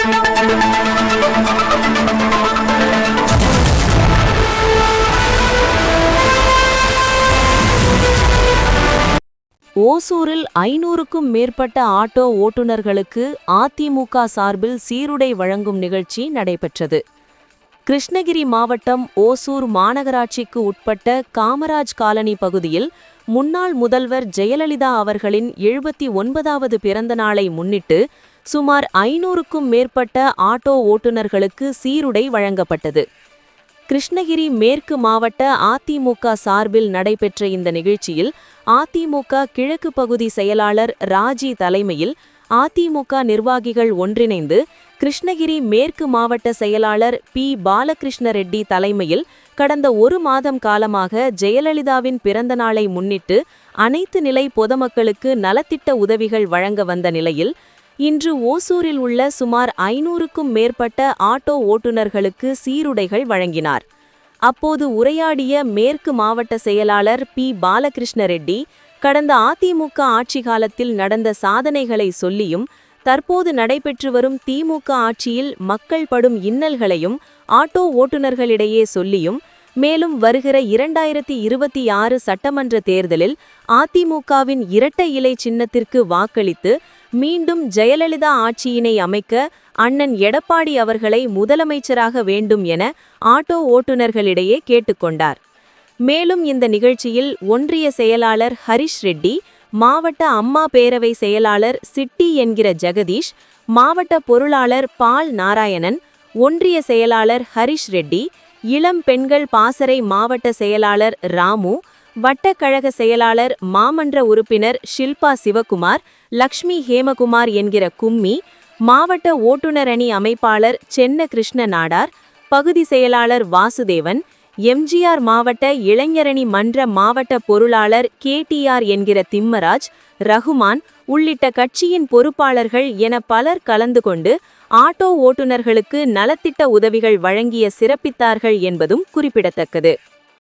ஓசூரில் 500க்கும் மேற்பட்ட ஆட்டோ ஓட்டுநர்களுக்கு அதிமுக சார்பில் சீருடை வழங்கும் நிகழ்ச்சி நடைபெற்றது. கிருஷ்ணகிரி மாவட்டம் ஓசூர் மாநகராட்சிக்கு உட்பட்ட காமராஜ் காலனி பகுதியில் முன்னாள் முதல்வர் ஜெயலலிதா அவர்களின் 79வது பிறந்த நாளை முன்னிட்டு சுமார் 500க்கும் மேற்பட்ட ஆட்டோ ஓட்டுநர்களுக்கு சீருடை வழங்கப்பட்டது. கிருஷ்ணகிரி மேற்கு மாவட்ட அதிமுக சார்பில் நடைபெற்ற இந்த நிகழ்ச்சியில் அதிமுக கிழக்கு பகுதி செயலாளர் ராஜி தலைமையில் அதிமுக நிர்வாகிகள் ஒன்றிணைந்து கிருஷ்ணகிரி மேற்கு மாவட்ட செயலாளர் பி பாலகிருஷ்ண ரெட்டி தலைமையில் கடந்த 1 மாதம் காலமாக ஜெயலலிதாவின் பிறந்த நாளை முன்னிட்டு அனைத்து நிலை பொதுமக்களுக்கு நலத்திட்ட உதவிகள் வழங்க வந்த நிலையில் இன்று ஓசூரில் உள்ள சுமார் 500க்கும் மேற்பட்ட ஆட்டோ ஓட்டுநர்களுக்கு சீருடைகள் வழங்கினார். அப்போது உரையாடிய மேற்கு மாவட்ட செயலாளர் பி பாலகிருஷ்ண ரெட்டி கடந்த அதிமுக ஆட்சி காலத்தில் நடந்த சாதனைகளை சொல்லியும் தற்போது நடைபெற்று வரும் திமுக ஆட்சியில் மக்கள் படும் இன்னல்களையும் ஆட்டோ ஓட்டுநர்களிடையே சொல்லியும் மேலும் வருகிற 2026 சட்டமன்ற தேர்தலில் அதிமுகவின் இரட்டை இலை சின்னத்திற்கு வாக்களித்து மீண்டும் ஜெயலலிதா ஆட்சியினை அமைக்க அண்ணன் எடப்பாடி அவர்களை முதலமைச்சராக வேண்டும் என ஆட்டோ ஓட்டுநர்களிடையே கேட்டுக்கொண்டார். மேலும் இந்த நிகழ்ச்சியில் ஒன்றிய செயலாளர் ஹரிஷ் ரெட்டி, மாவட்ட அம்மா பேரவை செயலாளர் சிட்டி என்கிற ஜெகதீஷ், மாவட்ட பொருளாளர் பால் நாராயணன், ஒன்றிய செயலாளர் ஹரிஷ் ரெட்டி, இளம் பெண்கள் பாசறை மாவட்ட செயலாளர் ராமு, வட்டக்கழக செயலாளர் மாமன்ற உறுப்பினர் ஷில்பா சிவகுமார், லக்ஷ்மி ஹேமகுமார் என்கிற கும்மி, மாவட்ட ஓட்டுநர் அணி அமைப்பாளர் சென்ன கிருஷ்ண நாடார், பகுதி செயலாளர் வாசுதேவன், எம்ஜிஆர் மாவட்ட இளைஞரணி மன்ற மாவட்ட பொருளாளர் கேடிஆர் என்கிற திம்மராஜ், ரகுமான் உள்ளிட்ட கட்சியின் பொறுப்பாளர்கள் என பலர் கலந்து கொண்டு ஆட்டோ ஓட்டுநர்களுக்கு நலத்திட்ட உதவிகள் வழங்கிய சிறப்பித்தார்கள் என்பதும் குறிப்பிடத்தக்கது.